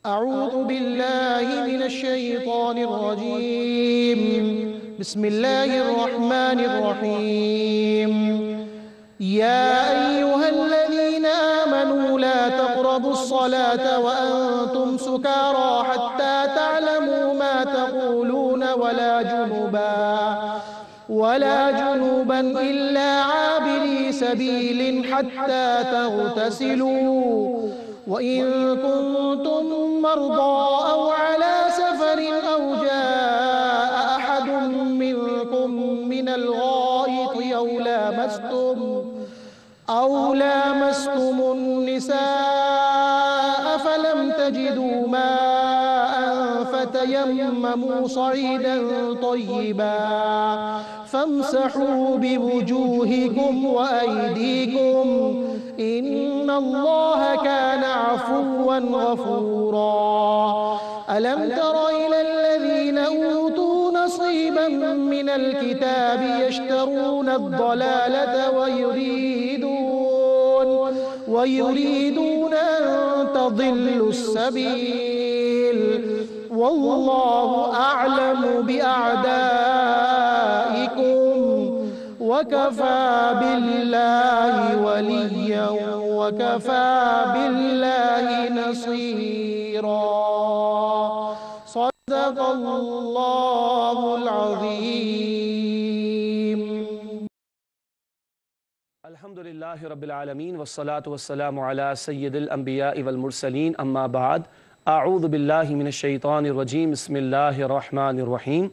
أعوذ بالله من الشيطان الرجيم. بسم الله الرحمن الرحيم. يا أيها الذين آمنوا لا تقربوا الصلاة وأنتم سكارى حتى تعلموا ما تقولون ولا جنوبا إلا عابري سبيل حتى تغتسلوا وإن كنتم مرضى أو على سفر جاء أحد منكم من الغائط أو لامستم النساء فلم تجدوا ماء فتيمموا صعيدا طيبا فامسحوا بوجوهكم وأيديكم إن الله كان عفوا غفورا. ألم تر إلى الذين أوتوا نصيبا من الكتاب يشترون الضلالة ويريدون أن تضلوا السبيل والله أعلم بأعدائكم وكفى بالله وليا وكفى بالله نصيرا. صدق الله العظيم. الحمد للہ رب العالمین والصلاة والسلام علی سید الانبیاء والمرسلین اما بعد اعوذ باللہ من الشیطان الرجیم بسم اللہ الرحمن الرحیم.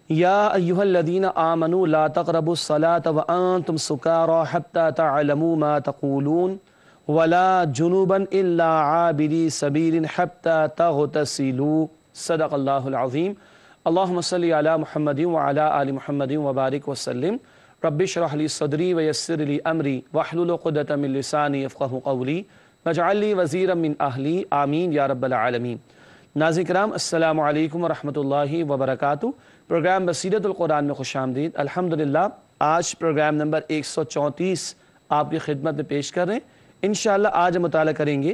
یا ایہا الذین آمنوا لا تقربوا الصلاة وانتم سکارى حتى تعلموا ما تقولون ولا جنوبا الا عابری سبیل حتى تغتسلوا. صدق اللہ العظیم. اللہم صلی علی محمد وعلی آل محمد وبارک وسلم. رب اشرح لی صدری ویسر لی امری واحلل عقدۃ من لسانی یفقہوا قولی واجعل لی وزیرا من اہلی آمین یا رب العالمین. ناظرین کرام السلام علیکم ورحمۃ اللہ وبرکاتہ. پروگرام بصیرت القرآن میں خوش آمدید. الحمدللہ آج پروگرام نمبر 134 آپ کی خدمت میں پیش کر رہے ہیں. انشاءاللہ آج ہم مطالعہ کریں گے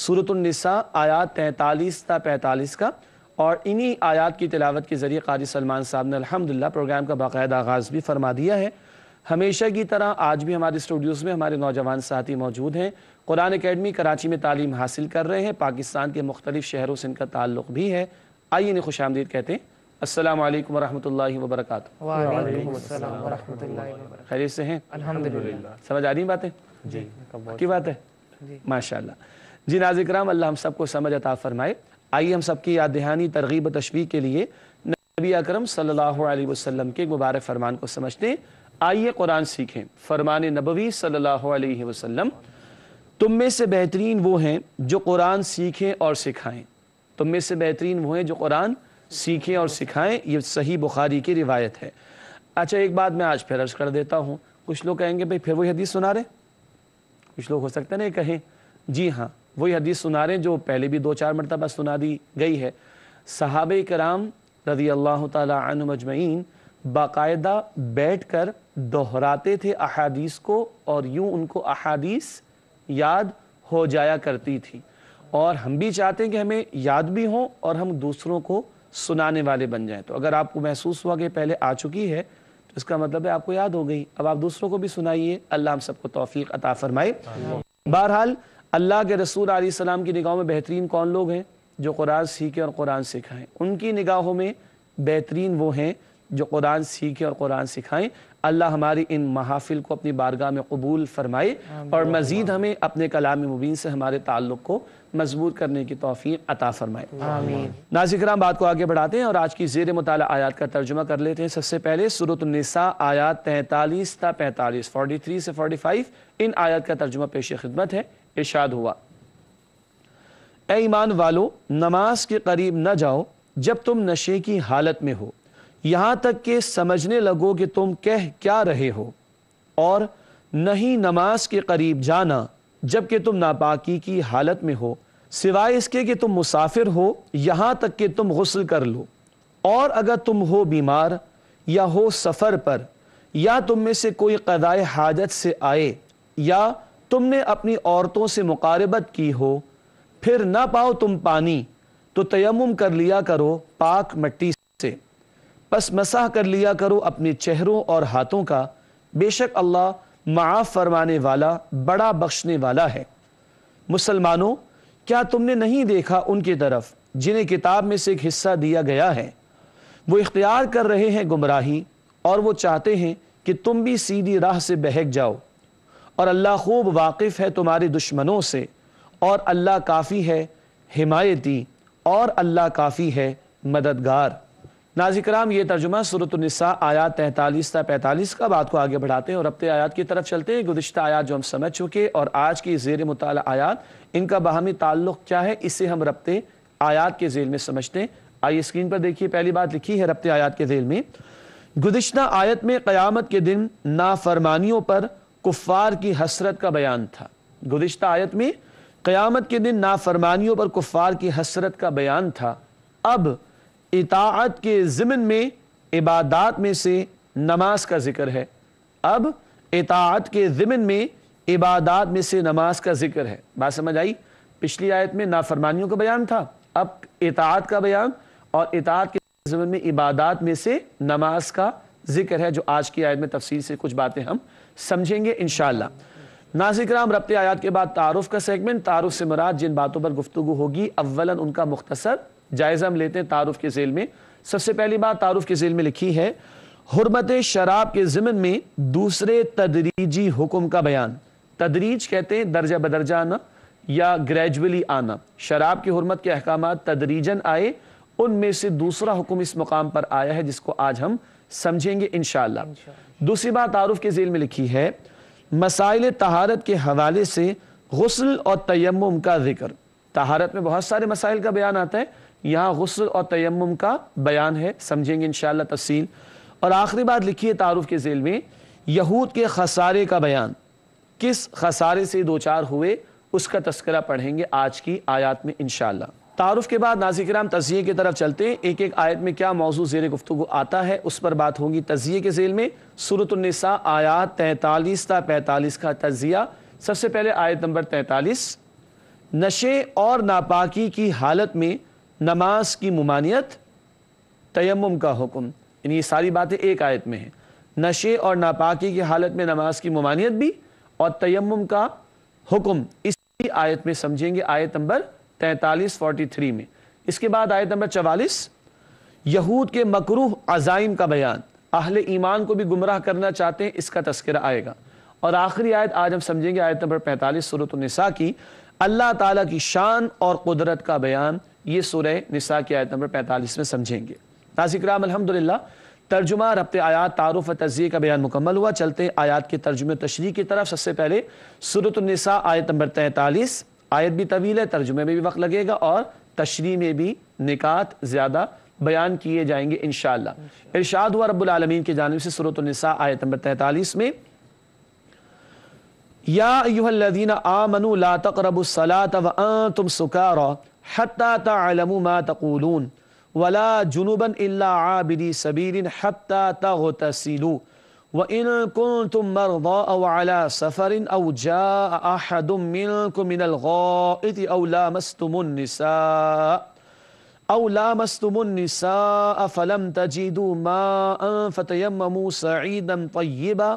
سورۃ النساء آیات 43 تا 45 کا، اور انہی آیات کی تلاوت کے ذریعے قاری سلمان صاحب نے الحمدللہ پروگرام کا باقاعدہ آغاز بھی فرما دیا ہے. ہمیشہ کی طرح آج بھی ہمارے اسٹوڈیوز میں ہمارے نوجوان ساتھی موجود ہیں. قرآن اکیڈمی کراچی میں تعلیم حاصل کر رہے ہیں. پاکستان کے مختلف شہروں سے ان کا تعلق بھی ہے. آئیے انہیں خوش آمدید کہتے ہیں. السلام علیکم ورحمۃ اللہ وبرکاتہ. وعلیکم السلام ورحمۃ اللہ وبرکاتہ. خیریت سے ہیں؟ الحمدللہ. سمجھ آ رہی ہیں باتیں؟ جی کی بات ہے؟ ماشاءاللہ. جی ناظرین کرام اللہ ہم سب کو سمجھ عطا فرمائے. آئیے ہم سب کی یاد دہانی ترغیب و تشویق کے لیے نبی اکرم صلی اللہ علیہ وسلم کے مبارک فرمان کو سمجھتے ہیں. آئیے قرآن سیکھیں. فرمان نبوی صلی اللہ علیہ وسلم: تم میں سے بہترین وہ ہیں جو قرآن سیکھیں اور سکھائیں. تم میں سے بہترین وہ ہیں جو قرآن سیکھیں اور سکھائیں. یہ صحیح بخاری کی روایت ہے. اچھا ایک بات میں آج پھر عرض کر دیتا ہوں. کچھ لوگ کہیں گے بھئی پھر وہی حدیث سنا رہے. کچھ لوگ ہو سکتا ہے نا کہیں جی ہاں وہی حدیث سنا رہے جو پہلے بھی 2-4 مرتبہ سنا دی گئی ہے. صحابہ کرام رضی اللہ تعالی عنہم اجمعین باقاعدہ بیٹھ کر دہراتے تھے احادیث کو، اور یوں ان کو احادیث یاد ہو جایا کرتی تھی. اور ہم بھی چاہتے ہیں کہ ہمیں یاد بھی ہوں اور ہم دوسروں کو سنانے والے بن جائیں. تو اگر آپ کو محسوس ہوا کہ پہلے آ چکی ہے تو اس کا مطلب ہے آپ کو یاد ہو گئی. اب آپ دوسروں کو بھی سنائیے. اللہ ہم سب کو توفیق عطا فرمائے. بہرحال اللہ کے رسول علیہ السلام کی نگاہوں میں بہترین کون لوگ ہیں؟ جو قرآن سیکھیں اور قرآن سکھائیں. ان کی نگاہوں میں بہترین وہ ہیں جو قرآن سیکھیں اور قرآن سکھائیں. اللہ ہماری ان محافل کو اپنی بارگاہ میں قبول فرمائے اور مزید ہمیں اپنے کلام مبین سے ہمارے تعلق کو مضبوط کرنے کی توفیق عطا فرمائے. آمین. ناظرین کرام بات کو آگے بڑھاتے ہیں اور آج کی زیر مطالعہ آیات کا ترجمہ کر لیتے ہیں. سب سے پہلے سورۃ النساء آیات 43 تا 45 43 سے 45 ان آیات کا ترجمہ پیش خدمت ہے. ارشاد ہوا: اے ایمان والو، نماز کے قریب نہ جاؤ جب تم نشے کی حالت میں ہو، یہاں تک کہ سمجھنے لگو کہ تم کہہ کیا رہے ہو، اور نہیں نماز کے قریب جانا جبکہ تم ناپاکی کی حالت میں ہو، سوائے اس کے کہ تم مسافر ہو، یہاں تک کہ تم غسل کر لو. اور اگر تم ہو بیمار یا ہو سفر پر، یا تم میں سے کوئی قضائے حاجت سے آئے، یا تم نے اپنی عورتوں سے مقاربت کی ہو، پھر نہ پاؤ تم پانی तो तयम्मुम कर लिया करो पाक मिट्टी से, बस मसाह कर लिया करो अपने चेहरों और हाथों का, बेशक अल्लाह माफ़ फरमाने वाला बड़ा बख्शने वाला है। मुसलमानों, क्या तुमने नहीं देखा उनकी तरफ जिन्हें किताब में से एक हिस्सा दिया गया है? वो इख्तियार कर रहे हैं गुमराही और वो चाहते हैं कि तुम भी सीधी राह से बहक जाओ, और अल्लाह खूब वाकिफ़ है तुम्हारे दुश्मनों से, और अल्लाह काफ़ी है हिमायती, और अल्लाह काफ़ी है मददगार। नाज़िकराम, ये तर्जुमा सूरत निसा आयात 43 से 45 का। बात को आगे बढ़ाते हैं और अपने आयात की तरफ चलते हैं। गुज़िश्ता आयात जो हम समझ चुके और आज की ज़ेर मुताला आयात, इनका बाहमी ताल्लुक़ क्या है, इसे हम रब्ते आयात के ज़ेल में समझते हैं। आइए स्क्रीन पर देखिए, पहली बात लिखी है रब्ते आयात के ज़ेल में, गुज़िश्ता आयत में क़यामत के दिन नाफरमानियों पर कुफ़ार की हसरत का बयान था। गुज़िश्ता आयत में क़यामत के दिन नाफरमानियों पर कुफ़ार की हसरत का बयान था। अब इताअत के ज़िम्न में इबादात में से नमाज का जिक्र है। अब इताअत के ज़िम्न में इबादात में से नमाज का जिक्र है। बात समझ आई? पिछली आयत में नाफरमानियों का बयान था, अब इताअत का बयान, और इताअत के ज़िम्न में इबादात में से नमाज का जिक्र है, जो आज की आयत में तफसील से कुछ बातें हम समझेंगे इंशाअल्लाह। नाज़िकराम, रब्ते आयत के बाद तारुफ का सेगमेंट। तारुफ से मुराद जिन बातों पर गुफ्तगू होगी, अव्वलन उनका मुख्तसर जायज़ा हम लेते हैं तारुफ के ज़ेल में। सबसे पहली बात तारुफ के ज़ेल में लिखी है, हुर्मत शराब के ज़िम्न में दूसरे तदरीजी हुक्म का बयान। तदरीज कहते हैं दर्जा बदर्जा आना या ग्रेजुअली आना। शराब की हुर्मत के अहकामात तदरीजन आए, उनमें से दूसरा हुक्म इस मुकाम पर आया है जिसको आज हम समझेंगे इंशाअल्लाह। दूसरी बात तारुफ के ज़ेल में लिखी है, मसाइल तहारत के हवाले से गुस्ल और तयम्मुम का जिक्र। तहारत में बहुत सारे मसाइल का बयान आता है, यहाँ गुस्ल और तयम्मुम का बयान है, समझेंगे इंशाअल्लाह तफसील। और आखिरी बात लिखी है तारुफ के ज़ेल में, यहूद के खसारे का बयान। किस खसारे से दो चार हुए उसका तस्करा पढ़ेंगे आज की आयत में इंशाअल्लाह। तारुफ के बाद नाज़िकराम तज़िये की तरफ चलते हैं। एक एक आयत में क्या मौजू ज़ेर गुफ्तगू आता है उस पर बात होगी। तज़िये के ज़ेल में सूरत निसा आयात 43 से 45 का तज़िया। सबसे पहले आयत नंबर 43, नशे और नापाकी की हालत में नमाज की मुमानियत, तयम्मुम का हुक्म। ये सारी बातें एक आयत में हैं। नशे और नापाकी की हालत में नमाज की मुमानियत भी और तयम्मुम का हुक्म इसी आयत में समझेंगे, आयत नंबर 43-43 में। इसके बाद आयत नंबर 44, यहूद के मकरूह अज़ाइम का बयान। अहले ईमान को भी गुमराह करना चाहते हैं, इसका तस्करा आएगा। और आखिरी आयत आज हम समझेंगे आयत नंबर 45 सूरत निसा की, अल्लाह ताला की शान और कुदरत का बयान। ये सूरह निसा की आयत नंबर 45 में समझेंगे। नाज़िकराम, अल्हम्दुलिल्लाह तर्जुमा रब्ते आयात तारुफ तज़िये का बयान मुकम्मल हुआ। चलते हैं आयात के तर्जुमे तशरीह की तरफ। सबसे पहले सूरत निसा आयत नंबर 43। आयत भी तवील है, तर्जुमे में भी वक्त लगेगा और तशरीह में भी निकात ज़्यादा बयान किए जाएंगे इंशाअल्लाह। इरशाद हुआ रब्बुल आलमीन की जानिब से सूरत निसा आयत नंबर 43 में, या अय्युहल्लज़ीना आमनू ला तक़रबुस सलात व अंतुम सुकारा हत्ता तअलमू मा तक़ूलून वला जुनुबन इल्ला आबिदी सबीलिन हत्ता तग़तसिलू व इन कुंतुम मरदा अव अला सफरिन अव जाअ अहदुम मिनकुम मिनल गाइति अव लामस्तुमुन निसा फलम तजिदू माअन फतयम्ममू सईदन तय्यिबा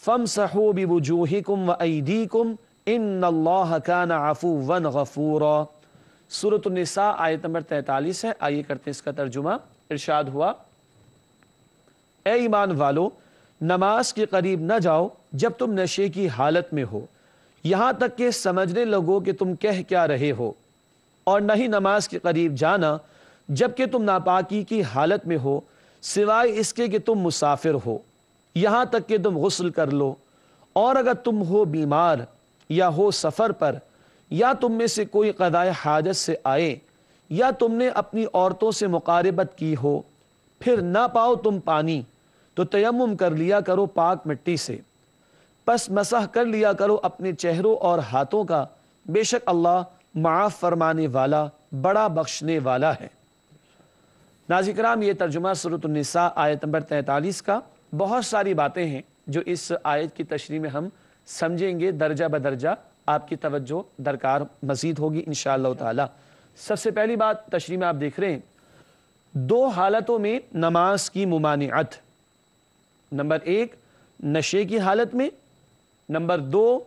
फमसहू बिवुजूहिकुम व अयदीकुम इन्नल्लाह कान अफुव्वन गफूरा। सूरत निसा आयत नंबर 43 है। आइए करते हैं इसका तर्जुमा। इरशाद हुआ, ए ईमान वालो, नमाज के करीब न जाओ जब तुम नशे की हालत में हो, यहां तक कि समझने लगो कि तुम कह क्या रहे हो, और न ही नमाज के करीब जाना जबकि तुम नापाकी की हालत में हो, सिवाय इसके कि तुम मुसाफिर हो, यहां तक कि तुम गुस्ल कर लो, और अगर तुम हो बीमार या हो सफर पर, या तुम में से कोई क़ज़ाए हाजत से आए, या तुमने अपनी औरतों से मुक़ारबत की हो, फिर ना पाओ तुम पानी, तो तयम्मुम कर लिया करो पाक मिट्टी से, बस मसह कर लिया करो अपने चेहरों और हाथों का, बेशक अल्लाह माफ़ फरमाने वाला बड़ा बख्शने वाला है। नाज़िकराम, ये तर्जुमा सूरत निसा आयत नंबर 43 का। बहुत सारी बातें हैं जो इस आयत की तशरीह में हम समझेंगे, दर्जा बदर्जा आपकी तवज्जो दरकार मज़ीद होगी इंशाअल्लाह ताला। سب سے پہلی بات تشریح میں آپ دیکھ رہے ہیں 2 حالتوں میں نماز کی ممانعت، نمبر 1 نشے کی حالت میں، نمبر 2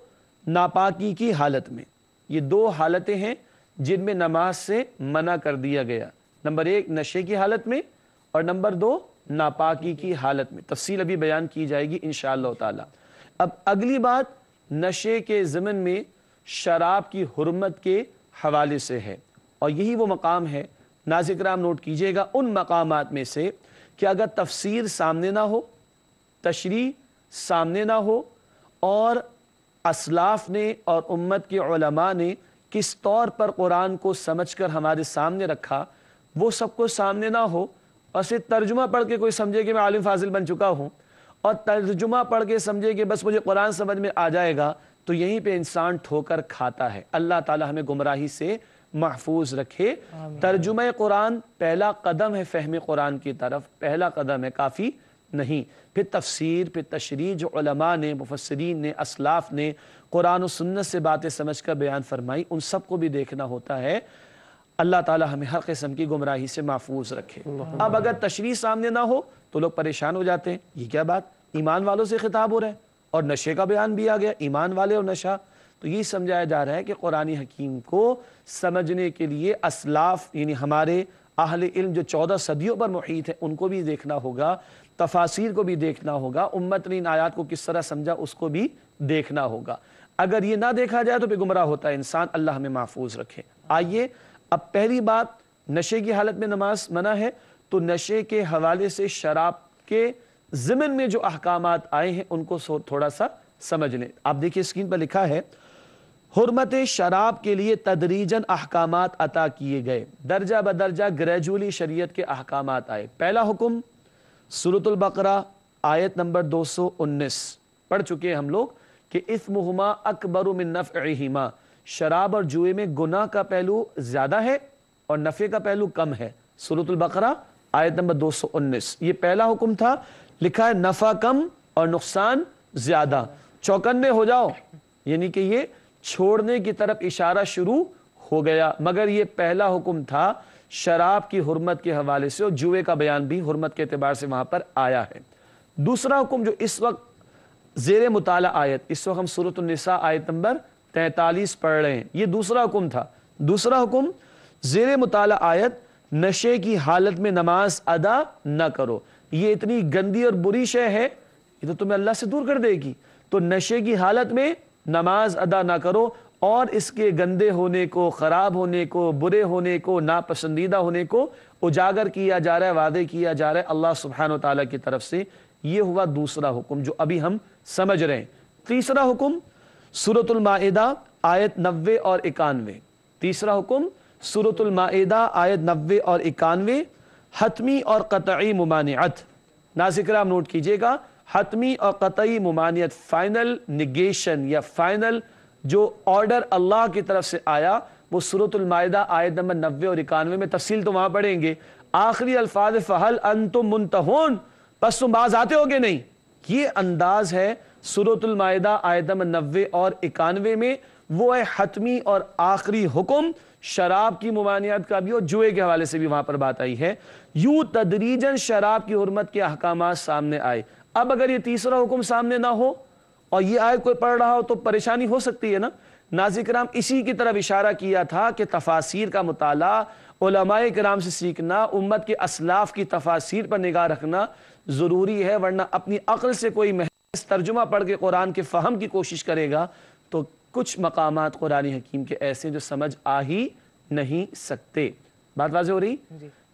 ناپاکی کی حالت میں۔ یہ 2 حالتیں ہیں جن میں نماز سے منع کر دیا گیا، نمبر 1 نشے کی حالت میں اور نمبر 2 ناپاکی کی حالت میں۔ تفصیل ابھی بیان کی جائے گی انشاءاللہ تعالی۔ اب اگلی بات نشے کے ضمن میں شراب کی حرمت کے حوالے سے ہے، اور یہی وہ مقام ہے ناظرین کرام نوٹ کیجئے گا ان مقامات میں سے کہ اگر تفسیر سامنے نہ ہو، تشریح سامنے نہ ہو، اور اسلاف نے اور امت کے علماء نے کس طور پر قرآن کو سمجھ کر ہمارے سامنے رکھا وہ سب کو سامنے نہ ہو، اور صرف ترجمہ پڑھ کے کوئی سمجھے کہ میں عالم فاضل بن چکا ہوں، اور ترجمہ پڑھ کے سمجھے کہ بس مجھے قرآن سمجھ میں آ جائے گا، تو یہیں پہ انسان ٹھوکر کھاتا ہے۔ اللہ تعالی ہمیں گمراہی سے محفوظ رکھے۔ ترجمہ قرآن پہلا قدم ہے فہم قرآن کی طرف، پہلا قدم ہے، کافی نہیں۔ پھر تفسیر، پھر تشریح جو علماء نے، مفسرین نے، اسلاف نے قرآن و سنت سے باتیں سمجھ کر بیان فرمائی، ان سب کو بھی دیکھنا ہوتا ہے۔ اللہ تعالی ہمیں ہر قسم کی گمراہی سے محفوظ رکھے۔ اب اگر تشریح سامنے نہ ہو تو لوگ پریشان ہو جاتے ہیں، یہ کیا بات، ایمان والوں سے خطاب ہو رہا ہے اور نشے کا بیان بھی آ گیا، ایمان والے اور نشہ۔ تو یہ سمجھایا جا رہا ہے کہ قرآن حکیم کو سمجھنے کے لیے اسلاف یعنی ہمارے اہل علم جو 14 صدیوں پر محیط ہے ان کو بھی دیکھنا ہوگا، تفاسیر کو بھی دیکھنا ہوگا، امت نے ان آیات کو کس طرح سمجھا اس کو بھی دیکھنا ہوگا۔ اگر یہ نہ دیکھا جائے تو پھر گمراہ ہوتا ہے انسان، اللہ ہمیں محفوظ رکھے۔ آئیے اب پہلی بات، نشے کی حالت میں نماز منع ہے، تو نشے کے حوالے سے شراب کے ضمن میں جو احکامات آئے ہیں ان کو تھوڑا سا سمجھ لیں۔ آپ دیکھیے اسکرین پر لکھا ہے حرمت شراب کے لیے تدریجاً احکامات عطا کیے گئے، درجہ بدرجہ گریجولی شریعت کے احکامات آئے۔ پہلا حکم سورۃ البقرہ آیت نمبر 219 پڑھ چکے ہیں ہم لوگ کہ اثمہما اکبر من نفعہما، شراب اور جوئے میں گناہ کا پہلو زیادہ ہے اور نفع کا پہلو کم ہے۔ سورۃ البقرہ آیت نمبر 219، یہ پہلا حکم تھا، لکھا ہے نفع کم اور نقصان زیادہ، چوکنے ہو جاؤ، یعنی کہ یہ چھوڑنے کی طرف اشارہ شروع ہو گیا۔ مگر یہ پہلا حکم تھا شراب کی حرمت کے حوالے سے، اور جوئے کا بیان بھی حرمت کے اعتبار سے وہاں پر آیا ہے۔ دوسرا حکم جو اس وقت زیر مطالعہ آیت، اس وقت ہم سورۃ النساء آیت نمبر 43 پڑھ رہے ہیں، یہ دوسرا حکم تھا۔ دوسرا حکم زیر مطالعہ آیت، نشے کی حالت میں نماز ادا نہ کرو، یہ اتنی گندی اور بری شے ہے، یہ تو تمہیں اللہ سے دور کر دے گی، تو نشے کی حالت میں نماز ادا نہ کرو، اور اس کے گندے ہونے کو، خراب ہونے کو، برے ہونے کو، ناپسندیدہ ہونے کو اجاگر کیا جا رہا ہے، واضح کیا جا رہا ہے اللہ سبحانہ و تعالیٰ کی طرف سے۔ یہ ہوا دوسرا حکم جو ابھی ہم سمجھ رہے ہیں۔ تیسرا حکم سورۃ المائدہ آیت 90 اور 91، تیسرا حکم سورۃ المائدہ آیت 90 اور 91، حتمی اور قطعی ممانعت۔ ناظرین کرام نوٹ کیجئے گا، حتمی اور قطعی ممانعت، فائنل نگیشن یا فائنل جو آرڈر اللہ کی طرف سے آیا وہ سورۃ المائدہ آیت نمبر 90 اور 91 میں، تفصیل تو وہاں پڑھیں گے۔ آخری الفاظ فہل انتم منتہون، پس تم باز آتے ہو کہ نہیں، یہ انداز ہے سورۃ المائدہ آیت نمبر 90 اور 91 میں، وہ ہے حتمی اور آخری حکم۔ شراب کی ممانعت کا بھی اور جوئے کے حوالے سے بھی وہاں پر بات آئی ہے۔ یوں تدریجاً شراب کی حرمت کے احکامات سامنے آئے۔ اب اگر یہ تیسرا حکم سامنے نہ ہو اور یہ آیت کوئی پڑھ رہا ہو تو پریشانی ہو سکتی ہے نا۔ ناظرین کرام اسی کی طرف اشارہ کیا تھا کہ تفاسیر کا مطالعہ، علماء کرام سے سیکھنا، امت کے اسلاف کی تفاسیر پر نگاہ رکھنا ضروری ہے، ورنہ اپنی عقل سے کوئی محض ترجمہ پڑھ کے قرآن کے فہم کی کوشش کرے گا تو کچھ مقامات قرآن حکیم کے ایسے جو سمجھ آ ہی نہیں سکتے۔ بات واضح ہو رہی؟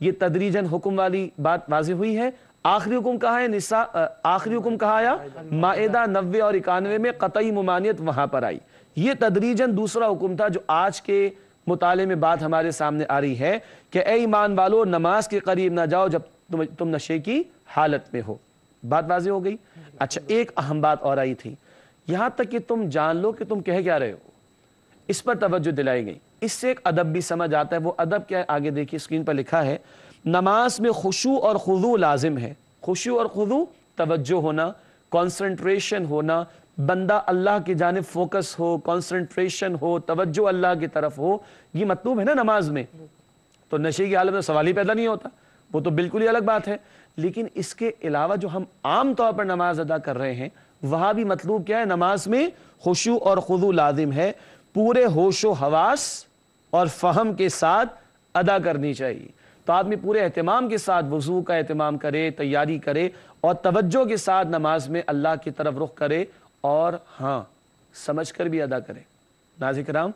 یہ تدریجاً حکم والی بات واضح ہوئی ہے۔ آخری حکم کہا ہے نساء، آخری حکم کہا آیا مائدہ 90 اور 91 میں، قطعی ممانعت وہاں پر آئی۔ یہ تدریجاً دوسرا حکم تھا جو آج کے مطالعے میں بات ہمارے سامنے آ رہی ہے کہ اے ایمان والو نماز کے قریب نہ جاؤ جب تم نشے کی حالت میں ہو۔ بات واضح ہو گئی؟ اچھا ایک اہم بات اور آئی تھی، یہاں تک کہ تم جان لو کہ تم کہہ کیا رہے ہو، اس پر توجہ دلائی گئی۔ اس سے ایک ادب بھی سمجھ آتا ہے، وہ ادب کیا ہے آگے دیکھیے اسکرین پر لکھا ہے، نماز میں خشوع اور خضوع لازم ہے۔ خشوع اور خضوع، توجہ ہونا، کانسنٹریشن ہونا، بندہ اللہ کی جانب فوکس ہو، کانسنٹریشن ہو، توجہ اللہ کی طرف ہو، یہ مطلوب ہے نا نماز میں. تو نشے کی حالت میں سوال ہی پیدا نہیں ہوتا، وہ تو بالکل ہی الگ بات ہے. لیکن اس کے علاوہ جو ہم عام طور پر نماز ادا کر رہے ہیں وہاں بھی مطلوب کیا ہے؟ نماز میں خشوع اور خضوع لازم ہے، پورے ہوش و حواس اور فہم کے ساتھ ادا کرنی چاہیے. تو آدمی پورے اہتمام کے ساتھ وضو کا اہتمام کرے، تیاری کرے اور توجہ کے ساتھ نماز میں اللہ کی طرف رخ کرے اور ہاں سمجھ کر بھی ادا کرے. ناظرین کرام،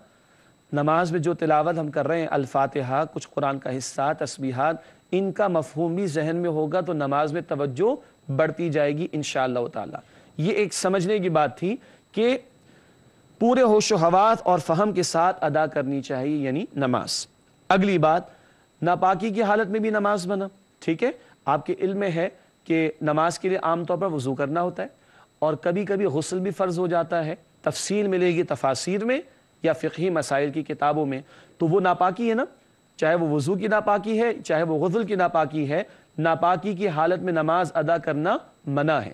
نماز میں جو تلاوت ہم کر رہے ہیں، الفاتحہ، کچھ قرآن کا حصہ، تسبیحات، ان کا مفہوم بھی ذہن میں ہوگا تو نماز میں توجہ بڑھتی جائے گی انشاءاللہ تعالی. یہ ایک سمجھنے کی بات تھی کہ پورے ہوش و حواس اور فہم کے ساتھ ادا کرنی چاہیے یعنی نماز. اگلی بات، ناپاکی کی حالت میں بھی نماز بنا. ٹھیک ہے، آپ کے علم میں ہے کہ نماز کے لیے عام طور پر وضو کرنا ہوتا ہے اور کبھی کبھی غسل بھی فرض ہو جاتا ہے. تفصیل ملے گی تفاسیر میں یا فقہی مسائل کی کتابوں میں. تو وہ ناپاکی ہے نا، چاہے وہ وضو کی ناپاکی ہے چاہے وہ غسل کی ناپاکی ہے، ناپاکی کی حالت میں نماز ادا کرنا منع ہے.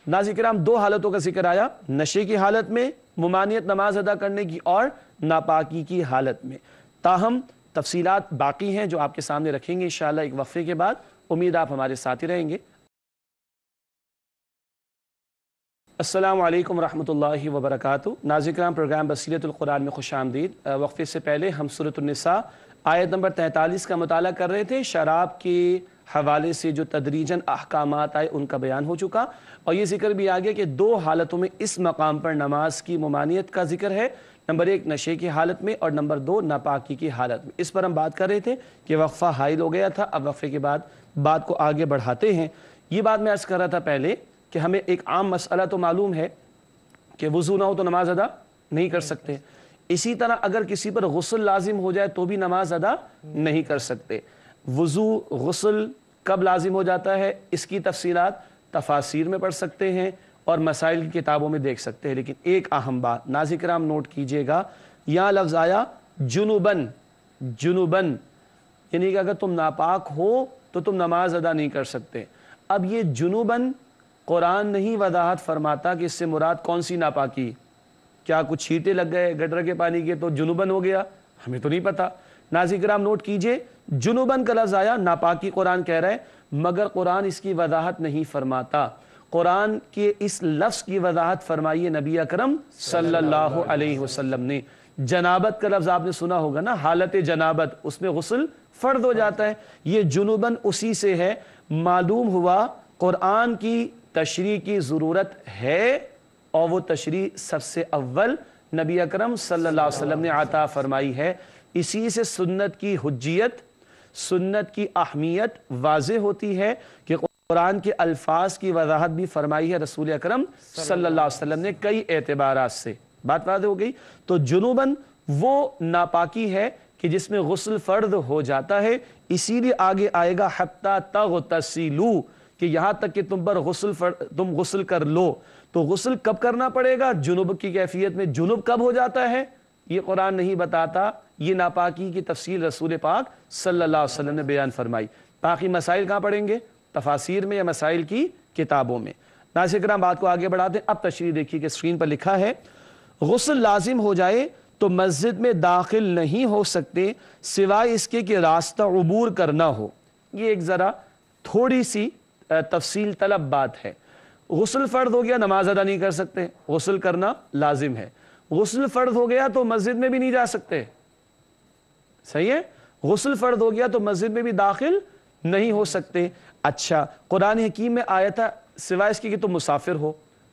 ناظرین کرام، دو حالتوں کا ذکر آیا، نشے کی حالت میں ممانعت نماز ادا کرنے کی اور ناپاکی کی حالت میں. تاہم تفصیلات باقی ہیں جو آپ کے سامنے رکھیں گے انشاءاللہ ایک وقفے کے بعد. امید آپ ہمارے ساتھ ہی رہیں گے. السلام علیکم ورحمۃ اللہ وبرکاتہ. ناظرین کرام، پروگرام بصیرت القرآن میں خوش آمدید. وقفے سے پہلے ہم سورۃ النساء آیت نمبر 43 کا مطالعہ کر رہے تھے. شراب کے حوالے سے جو تدریجاً احکامات آئے ان کا بیان ہو چکا اور یہ ذکر بھی آ گیا کہ دو حالتوں میں اس مقام پر نماز کی ممانعت کا ذکر ہے. نمبر 1 نشے کی حالت میں اور نمبر 2 ناپاکی کی حالت میں. اس پر ہم بات کر رہے تھے کہ وقفہ حائل ہو گیا تھا. اب وقفے کے بعد بات کو آگے بڑھاتے ہیں. یہ بات میں عرض کر رہا تھا پہلے کہ ہمیں ایک عام مسئلہ تو معلوم ہے کہ وضو نہ ہو تو نماز ادا نہیں کر سکتے. اسی طرح اگر کسی پر غسل لازم ہو جائے تو بھی نماز ادا نہیں کر سکتے. وضو غسل کب لازم ہو جاتا ہے اس کی تفصیلات تفاسیر میں پڑھ سکتے ہیں اور مسائل کی کتابوں میں دیکھ سکتے ہیں. لیکن ایک اہم بات ناظرین کرام نوٹ کیجئے گا، یہاں لفظ آیا جنوبن. جنوبن یعنی کہ اگر تم ناپاک ہو تو تم نماز ادا نہیں کر سکتے. اب یہ جنوبن قرآن نہیں وضاحت فرماتا کہ اس سے مراد کون سی ناپاکی. کیا کچھ چھینٹے لگ گئے گٹر کے پانی کے تو جنوبن ہو گیا؟ ہمیں تو نہیں پتا. ناظرین کرام نوٹ کیجئے، جنوبن کا لفظ آیا، ناپاکی قرآن کہہ رہا ہے، مگر قرآن اس کی وضاحت نہیں فرماتا. قرآن کے اس لفظ کی وضاحت فرمائیے نبی اکرم صلی اللہ علیہ وسلم نے. جنابت کا لفظ آپ نے سنا ہوگا نا، حالت جنابت، اس میں غسل فرض ہو جاتا ہے. یہ جنوبن اسی سے ہے. معلوم ہوا قرآن کی تشریح کی ضرورت ہے اور وہ تشریح سب سے اول نبی اکرم صلی اللہ علیہ وسلم نے عطا فرمائی ہے. اسی سے سنت کی حجیت، سنت کی اہمیت واضح ہوتی ہے کہ قرآن کے الفاظ کی وضاحت بھی فرمائی ہے رسول اکرم صلی اللہ علیہ وسلم نے کئی اعتبارات سے. بات واضح ہو گئی. تو جنوبن وہ ناپاکی ہے کہ جس میں غسل فرض ہو جاتا ہے. اسی لیے آگے آئے گا حتی تغتسلوا، کہ یہاں تک کہ تم پر تم غسل کر لو. تو غسل کب کرنا پڑے گا؟ جنوب کی کیفیت میں. جنوب کب ہو جاتا ہے یہ قرآن نہیں بتاتا. یہ ناپاکی کی تفصیل رسول پاک صلی اللہ علیہ وسلم نے بیان فرمائی. باقی مسائل کہاں پڑھیں گے؟ تفاسیر میں یا مسائل کی کتابوں میں. ناظرین کرام بات کو آگے بڑھاتے ہیں. اب تشریح دیکھیے کہ اسکرین پر لکھا ہے، غسل لازم ہو جائے تو مسجد میں داخل نہیں ہو سکتے سوائے اس کے کہ راستہ عبور کرنا ہو. یہ ایک ذرا تھوڑی سی تفصیل طلب بات ہے. غسل فرض ہو گیا نماز ادا نہیں کر سکتے، غسل کرنا لازم ہے. غسل فرض ہو گیا تو مسجد میں بھی نہیں جا سکتے. صحیح ہے؟ غسل فرض ہو گیا تو مسجد میں بھی داخل نہیں ہو سکتے. اچھا، قرآن حکیم میں آیا تھا سوائے اس کی کہ تم مسافر ہو.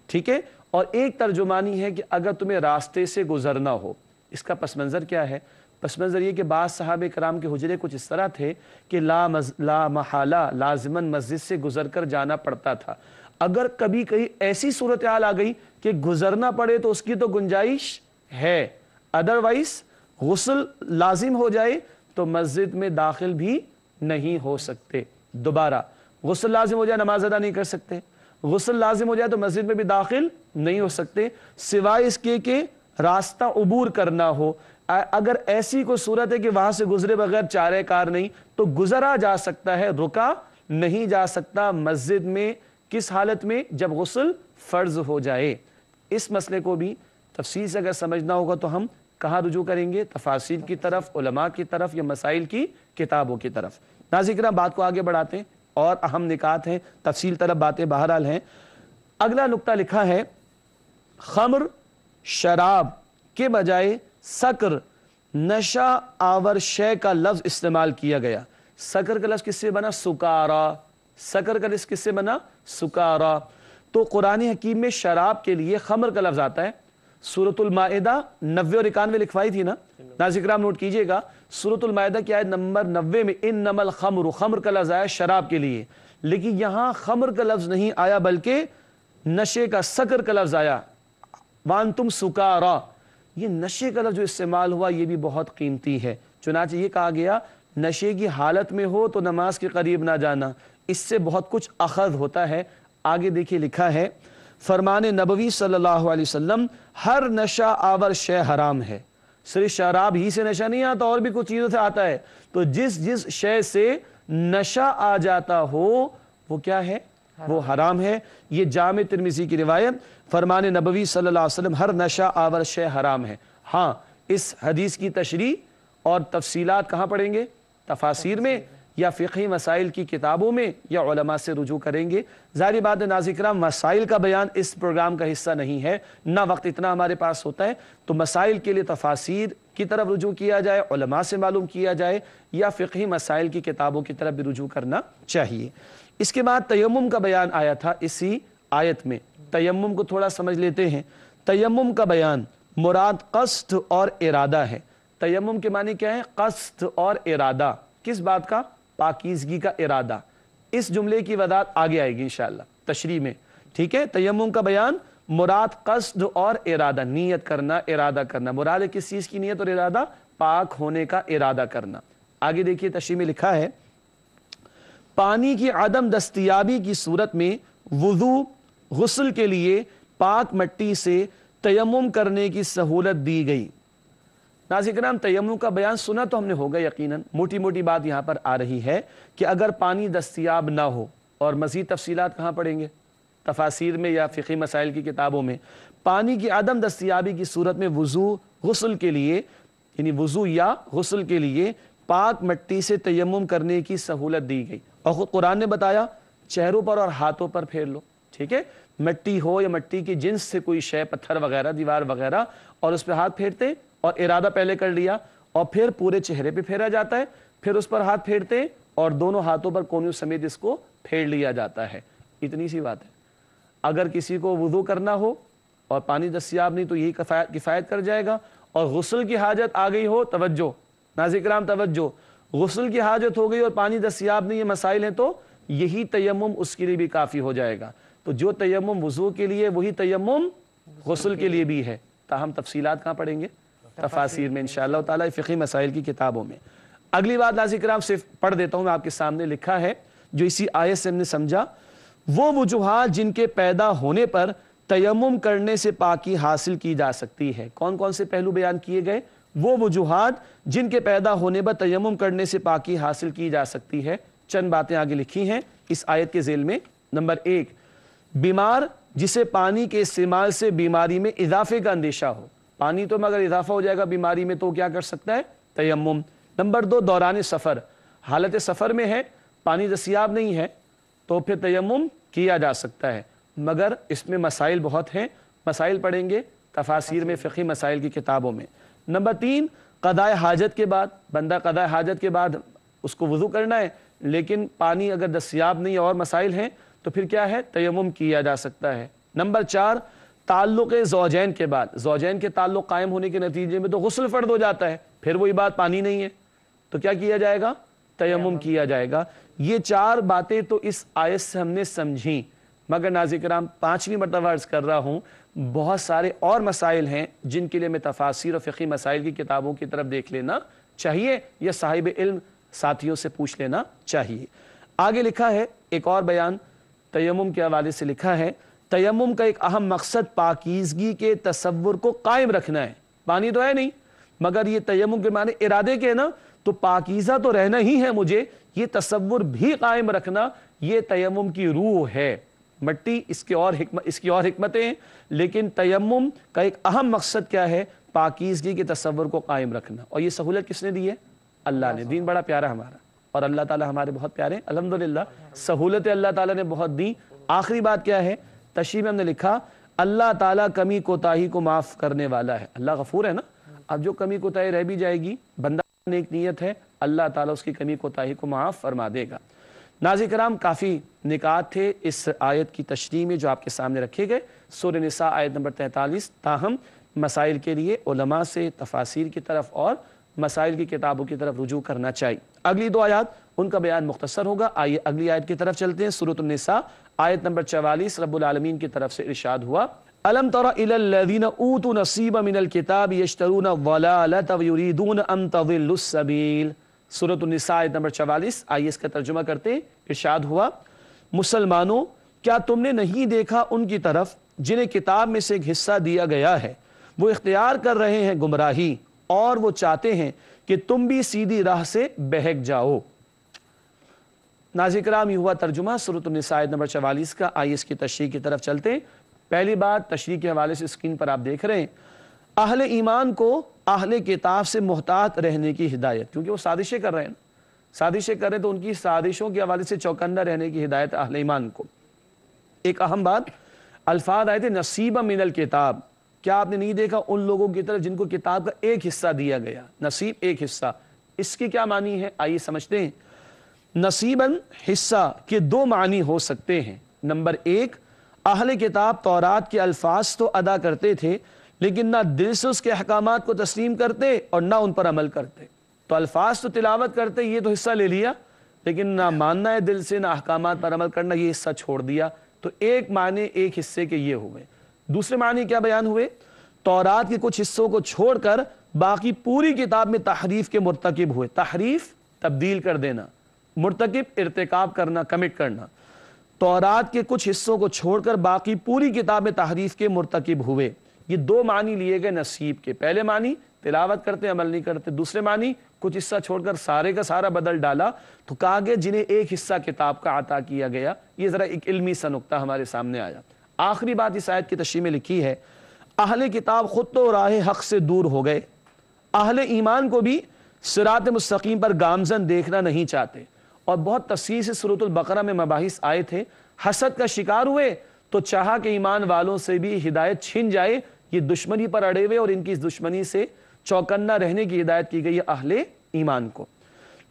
ٹھیک ہے، اور ایک ترجمانی ہے کہ اگر تمہیں راستے سے گزرنا ہو. اس کا پس منظر کیا ہے؟ پس منظر یہ کہ بعض صحابہ کرام کے حجرے کچھ اس طرح تھے کہ لا محالہ لازماً مسجد سے گزر کر جانا پڑتا تھا. اگر کبھی کہیں ایسی صورتحال آ گئی کہ گزرنا پڑے تو اس کی تو گنجائش ہے، ادروائز غسل لازم ہو جائے تو مسجد میں داخل بھی نہیں ہو سکتے. دوبارہ غسل لازم ہو جائے نماز ادا نہیں کر سکتے، غسل لازم ہو جائے تو مسجد میں بھی داخل نہیں ہو سکتے سوائے اس کے کہ راستہ عبور کرنا ہو. اگر ایسی کوئی صورت ہے کہ وہاں سے گزرے بغیر چارہ کار نہیں تو گزرا جا سکتا ہے، رکا نہیں جا سکتا. مسجد میں किस हालत में? जब गुस्ल फ़र्ज़ हो जाए। इस मसले को भी तफसील से अगर समझना होगा तो हम कहाँ रुजू करेंगे? तफासील की तरफ, उलमा की तरफ, या मसाइल की किताबों की तरफ। नाज़िकीन, बात को आगे बढ़ाते हैं और अहम निकात हैं, तफसील तरफ बातें बहरहाल हैं। अगला नुक्ता लिखा है, खम्र शराब के बजाय सक्र नशा आवर शय का लफ्ज़ इस्तेमाल किया गया। सक्र का लफ्ज़ किससे बना? सुकारा। सक्र का लफ्ज़ किससे बना? सुकारा। तो कुरान हकीम में शराब के लिए खम्र का लफ्ज़ आता है। सूरतुल माइदा 90 और 91 लिखवाई थी ना, नाज़िकीन नोट कीजिएगा। सूरतुल माइदा की आयत नंबर 90 में इन्नमल खम्र, खम्र का लफ्ज़ आया शराब के लिए, लेकिन यहां खम्र का लफ्ज़ नहीं आया बल्कि नशे का, सक्र का लफ्ज़ आया। वांतुम सुकारा, ये नशे का लफ्ज़ जो इस्तेमाल हुआ ये भी बहुत कीमती है। चुनांचे ये कहा गया नशे की हालत में हो तो नमाज के करीब ना जाना, इससे बहुत कुछ अखज़ होता है। आगे देखिए लिखा है, फरमान नबवी सल्लल्लाहु अलैहि वसल्लम, हर नशा आवर शय हराम है। सिर्फ शराब ही से नशा नहीं आता, और भी कुछ चीज़ों से आता है। तो जिस जिस शय से नशा आ जाता हो वो क्या है? वो हराम है। ये जामे तिर्मिज़ी की रिवायत, फरमान नबवी सल्लल्लाहु अलैहि वसल्लम, हर नशा आवर शय हराम है। हाँ, इस हदीस की तशरीह और तफसीलात कहाँ पढ़ेंगे? तफासीर में, या फ़िक़ही मसाइल की किताबों में, या उलमा से रुजू करेंगे। ज़ाहिर बात है नाज़िकीन, मसाइल का बयान इस प्रोग्राम का हिस्सा नहीं है, ना वक्त इतना हमारे पास होता है। तो मसाइल के लिए तफासीर की तरफ रुजू किया जाए, उलमा से मालूम किया जाए, या फ़िक़ही मसाइल की किताबों की तरफ भी रुजू करना चाहिए। इसके बाद तयम्मुम का बयान आया था इसी आयत में। तयम्मुम को थोड़ा समझ लेते हैं। तयम्मुम का बयान मुराद क़स्द और इरादा है। तयम्मुम के माने क्या है? क़स्द और इरादा। किस बात का? पाकीज़गी का इरादा। इस जुमले की वदात आगे आएगी इंशाअल्लाह तशरीह में, ठीक है। तयम्मुम का बयान मुराद क़स्द और इरादा, नीयत करना, इरादा करना। मुराद है किस चीज़ की नीयत और इरादा? पाक होने का इरादा करना। आगे देखिए तशरीह में लिखा है, पानी की अदम दस्तयाबी की सूरत में वुज़ू, गुस्ल के लिए पाक मिट्टी से तयम्मुम करने की सहूलत दी गई। नाज़िकीन, तयम्मुम का बयान सुना तो हमने होगा यकीनन। मोटी मोटी बात यहाँ पर आ रही है कि अगर पानी दस्तयाब ना हो, और मज़ीद तफसीलात कहाँ पढ़ेंगे? तफासीर में या फ़िक़ही मसाइल की किताबों में। पानी की अदम दस्तयाबी की सूरत में वुज़ू, गुस्ल के लिए, यानी वुज़ू या गुस्ल के लिए पाक मिट्टी से तयम्मुम करने की सहूलत दी गई। और ख़ुद कुरान ने बताया चेहरों पर और हाथों पर फेर लो, ठीक है। मिट्टी हो या मिट्टी की जिन्स से कोई शय, पत्थर वगैरह, दीवार वगैरह, और उस पर हाथ फेरते, और इरादा पहले कर लिया, और फिर पूरे चेहरे पे फेरा जाता है, फिर उस पर हाथ फेरते और दोनों हाथों पर कोनियों समेत इसको फेर लिया जाता है। इतनी सी बात है। अगर किसी को वुज़ू करना हो और पानी दस्तयाब नहीं तो यही किफ़ायत कर जाएगा। और गुस्ल की हाजत आ गई हो, तवज्जो नाज़िकीन तवज्जो, गुस्ल की हाजत हो गई और पानी दस्तयाब नहीं, ये मसाइल हैं, तो यही तयम्मुम उसके लिए भी काफ़ी हो जाएगा। तो जो तयम्मुम वुज़ू के लिए वही तयम्मुम गुस्ल के लिए भी है। ताहम तफसीलात कहाँ पढ़ेंगे? तफासीर में इंशाअल्लाह ताला, फ़िक़ही मसाइल की किताबों में। अगली बात नाज़िकीन सिर्फ पढ़ देता हूँ मैं आपके सामने। लिखा है जो इसी आयत से हमने समझा, वो वजूहात जिनके पैदा होने पर तयम्मुम करने से पाकी हासिल की जा सकती है। कौन कौन से पहलू बयान किए गए? वो वजूहात जिनके पैदा होने पर तयम्मुम करने से पाकी हासिल की जा सकती है। चंद बातें आगे लिखी हैं इस आयत के ज़ेल में। नंबर 1, बीमार जिसे पानी के इस्तेमाल से बीमारी में इजाफे का अंदेशा हो। पानी तो मगर इजाफा हो जाएगा बीमारी में तो क्या कर सकता है? तयम्मुम। नंबर 2, दौरान सफ़र, हालत सफ़र में है, पानी दस्तयाब नहीं है, तो फिर तयम्मुम किया जा सकता है, मगर इसमें मसाइल बहुत हैं। मसाइल पढ़ेंगे तफासीर में, फ़िक़ही मसाइल की किताबों में। नंबर 3, क़ज़ाए हाजत के बाद, बंदा क़ज़ाए हाजत के बाद उसको वज़ू करना है, लेकिन पानी अगर दस्तयाब नहीं और मसाइल हैं तो फिर क्या है? तयम्मुम किया जा सकता है। नंबर 4, ताल्लुक़ ज़ौजैन के बाद, ज़ौजैन के ताल्लुक़ कायम होने के नतीजे में तो गुस्ल फ़र्द हो जाता है, फिर वही बात पानी नहीं है तो क्या किया जाएगा? तयम्मुम किया जाएगा। ये 4 बातें तो इस आयत से हमने समझी, मगर नाज़िकीन 5वीं मरतबा अर्ज़ कर रहा हूँ, बहुत सारे और मसाइल हैं जिनके लिए मैं तफासीर और फ़िक़ही मसाइल की किताबों की तरफ देख लेना चाहिए, या साहिब इल्म साथियों से पूछ लेना चाहिए। आगे लिखा है एक और बयान तयम्मुम के हवाले से लिखा है, तयम्मुम का एक अहम मकसद पाकीज़गी के तसव्वुर को कायम रखना है। पानी तो है नहीं, मगर ये तयम्मुम के माने इरादे के ना, तो पाकीज़ा तो रहना ही है मुझे, ये तसव्वुर भी कायम रखना, ये तयम्मुम की रूह है। मट्टी इसकी और हिकमतें हैं, लेकिन तयम्मुम का एक अहम मकसद क्या है? पाकीज़गी के तसव्वुर को कायम रखना। और ये सहूलत किसने दी है? अल्लाह ने। दीन बड़ा प्यारा हमारा, और अल्लाह ताला हमारे बहुत प्यारे, अल्हम्दुलिल्लाह। सहूलतें अल्लाह ताला ने बहुत दी। आखिरी बात क्या है? तशरीह में हमने लिखा अल्लाह ताला कमी कोताही को माफ़ करने वाला है। अल्लाह गफूर है ना। अब जो कमी कोताही रह भी जाएगी, बंदा नेक नीयत है, अल्लाह ताला उसकी कमी कोताही को माफ़ फरमा देगा। नाज़रीन किराम, काफ़ी निकात थे इस आयत की तशरीह में जो आपके सामने रखे गए। सूरह निसा आयत नंबर 43। ताहम मसाइल के लिए उलमा से तफासीर की तरफ और मसाइल की किताबों की तरफ रुजू करना चाहिए। अगली दो आयत उनका बयान मुख्तसर होगा। आइए अगली आयत की तरफ चलते हैं। सूरह निसा आयत नंबर 44 रब्बुल आलमीन की तरफ से इरशाद हुआ, अलम तरा इलल लज़ीना ऊतू नसीबा मिनल किताब यश्तरून ज़लालत व युरीदून अन तज़िल्लुस सबील। सूरह निसा आयत नंबर 44। आइए इसका तर्जुमा करते हैं। इरशाद हुआ, मुसलमानों क्या तुमने नहीं देखा उनकी तरफ जिन्हें किताब में से एक हिस्सा दिया गया है, वो इख्तियार कर रहे हैं गुमराही और वो चाहते हैं कि तुम भी सीधी राह से बहक जाओ। नाज़रीन किराम, ये हुआ तर्जुमा सूरह निसा आयत नंबर 44 का। आइए इसकी तशरीह की तरफ चलते हैं। पहली बात तशरीह के हवाले से स्क्रीन पर आप देख रहे हैं, अहले ईमान को अहले किताब से मुहतात रहने की हिदायत, क्योंकि वो साजिशें कर रहे हैं, साजिशें कर रहे हैं, तो उनकी साजिशों के हवाले से चौकन्ना रहने की हिदायत अहले ईमान को। एक अहम बात, अल्फाज आए थे नसीबा मिनल किताब। क्या आपने नहीं देखा उन लोगों की तरफ जिनको किताब का एक हिस्सा दिया गया? नसीब, एक हिस्सा, इसकी क्या मानी है? आइए समझते हैं। नसीबन, हिस्सा के दो मानी हो सकते हैं। नंबर एक, अहले किताब तौरात के अल्फाज तो अदा करते थे, लेकिन ना दिल से उसके अहकामात को तस्लीम करते और ना उन पर अमल करते। तो अल्फाज तो तिलावत करते, ये तो हिस्सा ले लिया, लेकिन ना मानना है दिल से, ना अहकामात पर अमल करना, ये हिस्सा छोड़ दिया। तो एक माने, एक हिस्से के ये हुए। दूसरे माने क्या बयान हुए? तौरात के कुछ हिस्सों को छोड़कर बाकी पूरी किताब में तहरीफ के मुर्तकिब हुए। तहरीफ, तब्दील कर देना, मुर्तकिब, इर्तिकाब करना, कमिट करना। तौरात के कुछ हिस्सों को छोड़कर बाकी पूरी किताब में तहरीफ के मुर्तकिब हुए। ये दो मानी लिए गए नसीब के। पहले मानी तिलावत करते, अमल नहीं करते। दूसरे मानी कुछ हिस्सा छोड़कर सारे का सारा बदल डाला। तो कहा गया जिन्हें एक हिस्सा किताब का अता किया गया। ये जरा एक इल्मी सा नुक्ता हमारे सामने आया। आखिरी बात इस आयत की तशरीह में लिखी है, अहले किताब खुद तो राह हक से दूर हो गए, अहले ईमान को भी सिरात मुस्तकीम पर गामजन देखना नहीं चाहते। और बहुत तफसील से सूरह बकरा में मबाहिस आए थे। हसद का शिकार हुए तो चाहा कि ईमान वालों से भी हिदायत छिन जाए। ये दुश्मनी पर अड़े हुए और इनकी इस दुश्मनी से चौकन्ना रहने की हिदायत की गई है अहले ईमान को।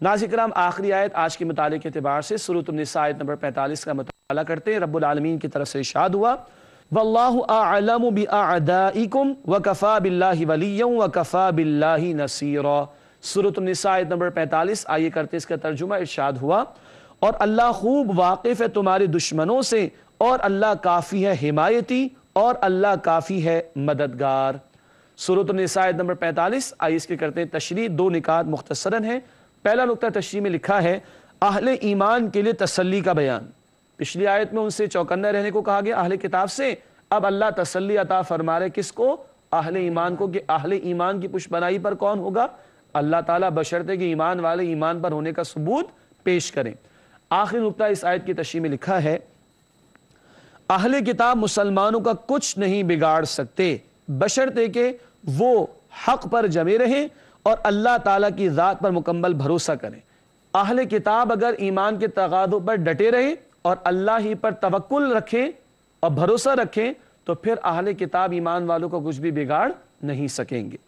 नाज़रीन किराम, आखिरी आयत आज के मुताले के एतबार से सूरह निसा आयत नंबर 45 का मुताला करते हैं। रब्बुल आलमीन की तरफ से इरशाद हुआ, वल्लाहु अअलमु बिअअदाइकुम व कफा बिल्लाहि वलिय्यन व कफा बिल्लाहि नसीरा। सूरह निसा आयत नंबर 45। आइए करते इसका तर्जुमा। इरशाद हुआ, और अल्लाह खूब वाकिफ है तुम्हारे दुश्मनों से, और अल्लाह काफ़ी है हिमायती, और अल्लाह काफ़ी है मददगार। सूरह निसा आयत नंबर 45। आइए इसके करते हैं तशरीह। दो निकात मुख्तसरन है। पहला नुक्ता तशरीह में लिखा है, अहले ईमान के लिए तसल्ली का बयान। पिछली आयत में उनसे चौकन्ना रहने को कहा गया अहले किताब से, अब अल्लाह तसल्ली अता फरमा रहे किसको? अहले ईमान को। कि अहले ईमान की पुष्पनाई पर कौन होगा? अल्लाह ताला, बशर्ते कि ईमान वाले ईमान पर होने का सबूत पेश करें। आखिरी नुक्ता इस आयत की तशरीह में लिखा है, अहले किताब मुसलमानों का कुछ नहीं बिगाड़ सकते, बशर्ते कि वो हक पर जमे रहें और अल्लाह ताला की ज़ात पर मुकम्मल भरोसा करें। अहले किताब अगर ईमान के तगादों पर डटे रहें और अल्लाह ही पर तवक्कुल रखें और भरोसा रखें, तो फिर अहले किताब ईमान वालों को कुछ भी बिगाड़ नहीं सकेंगे।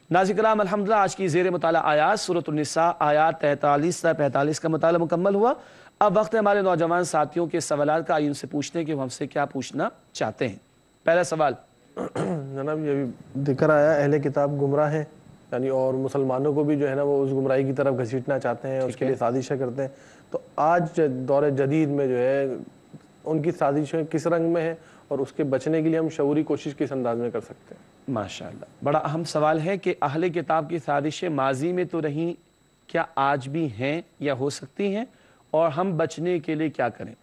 नाज़रीन किराम, अल्हम्दुलिल्लाह आज की ज़ेर मुताला आयात सूरह निसा आयात 43 से 45 का मुताला मुकम्मल हुआ। अब वक्त है हमारे नौजवान साथियों के सवालात का। आइए उनसे पूछते हैं कि वो हमसे क्या पूछना चाहते हैं। पहला सवाल जनाब, ये भी जिक्र आया अहले किताब गुमराह है, यानी और मुसलमानों को भी जो है ना वो उस गुमराही की तरफ घसीटना चाहते हैं, उसके लिए साजिशें करते हैं। तो आज दौर जदीद में जो है उनकी साजिशें किस रंग में है और उसके बचने के लिए हम शऊरी कोशिश किस अंदाज में कर सकते हैं? माशाअल्लाह, बड़ा अहम सवाल है कि अहले किताब की साजिशें माजी में तो रहीं, क्या आज भी हैं या हो सकती हैं, और हम बचने के लिए क्या करें?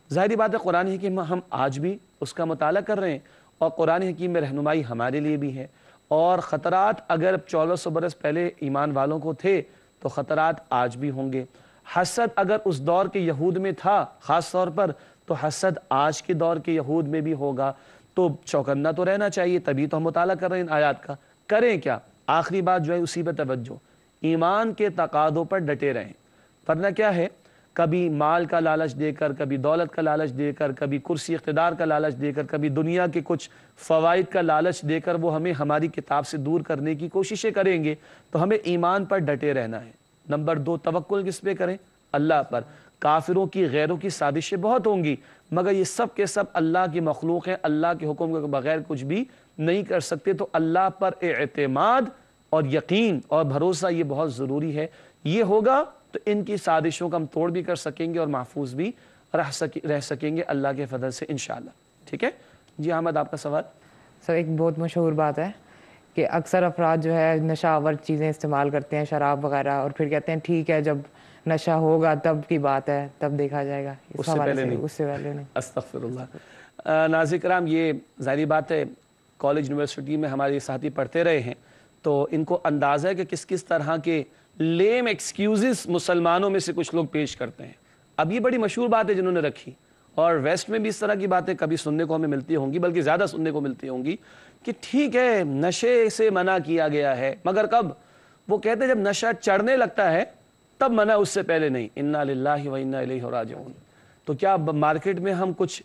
ज़ाहिरी बात है कुरान हकीम हम आज भी उसका मुताला कर रहे हैं और कुरान हकीम में रहनुमाई हमारे लिए भी है। और ख़तरात अगर 1400 बरस पहले ईमान वालों को थे तो ख़तरात आज भी होंगे। हसद अगर उस दौर के यहूद में था ख़ास तौर पर, تو حسد آج کے دور کے یہود میں بھی ہوگا، تو چوکنا تو رہنا چاہیے، تبھی تو ہم مطالعہ کر رہے ہیں ان آیات کا۔ کریں کیا؟ آخری بات جو ہے اسی پہ توجہ، ایمان کے تقاضوں پر ڈٹے رہیں، ورنہ کیا ہے، کبھی مال کا لالچ دے کر، کبھی دولت کا لالچ دے کر، کبھی کرسی اقتدار کا لالچ دے کر، کبھی دنیا کے کچھ فوائد کا لالچ دے کر وہ ہمیں ہماری کتاب سے دور کرنے کی کوششیں کریں گے، تو ہمیں ایمان پر ڈٹے رہنا ہے۔ نمبر 2، توکل کس پہ کریں؟ اللہ پر۔ کافروں کی، غیروں کی سازشیں بہت ہوں گی، مگر یہ سب کے سب اللہ کی مخلوق ہیں، اللہ کے حکم کے بغیر کچھ بھی نہیں کر سکتے، تو اللہ پر اعتماد اور یقین اور بھروسہ یہ بہت ضروری ہے۔ یہ ہوگا تو ان کی سازشوں کا ہم توڑ بھی کر سکیں گے اور محفوظ بھی رہ سکیں گے اللہ کے فضل سے انشاءاللہ۔ ٹھیک ہے جی احمد، آپ کا سوال؟ سر ایک بہت مشہور بات ہے کہ اکثر افراد جو ہے نشہ آور چیزیں استعمال کرتے ہیں، شراب وغیرہ، اور پھر کہتے ہیں ٹھیک ہے جب نشہ ہوگا تب کی بات ہے، تب دیکھا جائے گا، اس سے پہلے نہیں۔ استغفر اللہ۔ ناظرین کرام، یہ ظاہری بات ہے کالج یونیورسٹی میں ہمارے ساتھی پڑھتے رہے ہیں، تو ان کو اندازہ ہے کہ کس کس طرح کے لیم ایکسکیوزز مسلمانوں میں سے کچھ لوگ پیش کرتے ہیں۔ اب یہ بڑی مشہور بات ہے جنہوں نے رکھی، اور ویسٹ میں بھی اس طرح کی باتیں کبھی سننے کو ہمیں ملتی ہوں گی، بلکہ زیادہ سننے کو ملتی ہوں گی کہ ٹھیک ہے نشے سے منع کیا گیا ہے، مگر کب؟ وہ کہتے ہیں جب نشہ چڑھنے لگتا ہے تب منع، اس سے پہلے نہیں۔ انا للہ و انا الیہ راجعون۔ تو کیا مارکیٹ میں ہم کچھ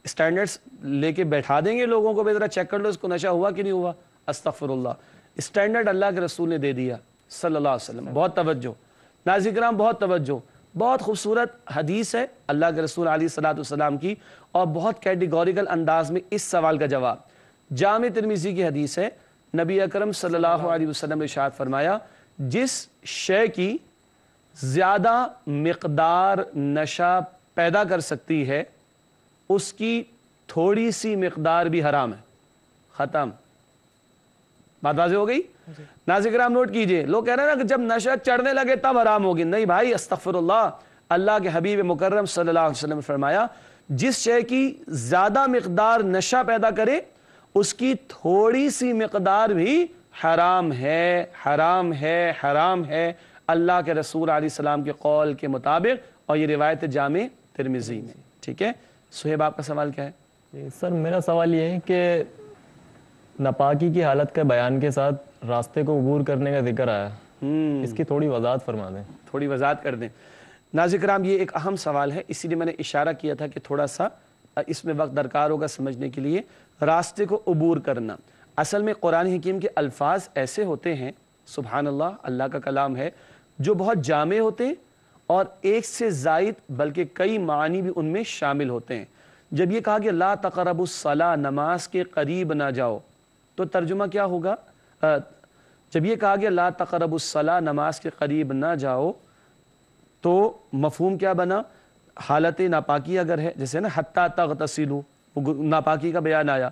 اسٹینڈرڈز لے کے بیٹھا دیں گے لوگوں کو، ذرا چیک کر لو اس کو نشہ ہوا کہ نہیں ہوا؟ استغفر اللہ۔ اسٹینڈرڈ اللہ کے رسول نے دے دیا صلی اللہ علیہ وسلم۔ بہت توجہ ناظرین کرام، بہت توجہ، بہت خوبصورت حدیث ہے اللہ کے رسول علیہ الصلوۃ والسلام کی، اور بہت کیٹیگوریکل انداز میں اس سوال کا جواب۔ جامع ترمذی کی حدیث ہے، نبی اکرم صلی اللہ علیہ وسلم نے ارشاد فرمایا، جس شے کی زیادہ مقدار نشہ پیدا کر سکتی ہے اس کی تھوڑی سی مقدار بھی حرام ہے۔ ختم، بات واضح ہو گئی؟ ناظرین کرام نوٹ کیجئے، لوگ کہہ رہے ہیں نا کہ جب نشہ چڑھنے لگے تب حرام ہوگی، نہیں بھائی، استغفر اللہ۔ اللہ کے حبیب مکرم صلی اللہ علیہ وسلم نے فرمایا، جس شے کی زیادہ مقدار نشہ پیدا کرے اس کی تھوڑی سی مقدار بھی حرام ہے، حرام ہے، حرام ہے، اللہ کے رسول علیہ السلام کے قول کے مطابق، اور یہ روایت جامع ترمذی میں۔ ٹھیک ہے سہیب، آپ کا سوال کیا ہے؟ سر میرا سوال یہ ہے کہ ناپاکی کی حالت کے بیان کے ساتھ راستے کو عبور کرنے کا ذکر آیا، اس کی تھوڑی وضاحت فرما دیں۔ تھوڑی وضاحت کر دیں۔ ناظرین کرام، یہ ایک اہم سوال ہے، اسی لیے میں نے اشارہ کیا تھا کہ تھوڑا سا اس میں وقت درکار ہوگا سمجھنے کے لیے۔ راستے کو عبور کرنا، اصل میں قرآن حکیم کے الفاظ ایسے ہوتے ہیں، سبحان اللہ، اللہ کا کلام ہے، جو بہت جامع ہوتے ہیں اور ایک سے زائد بلکہ کئی معنی بھی ان میں شامل ہوتے ہیں۔ جب یہ کہا کہ لا تقربوا الصلاۃ، نماز کے قریب نہ جاؤ، تو ترجمہ کیا ہوگا؟ جب یہ کہا کہ لا تقربوا الصلاۃ، نماز کے قریب نہ جاؤ، تو مفہوم کیا بنا؟ حالت ناپاکی اگر ہے، جیسے نا حتی تغتسلوا، ناپاکی کا بیان آیا،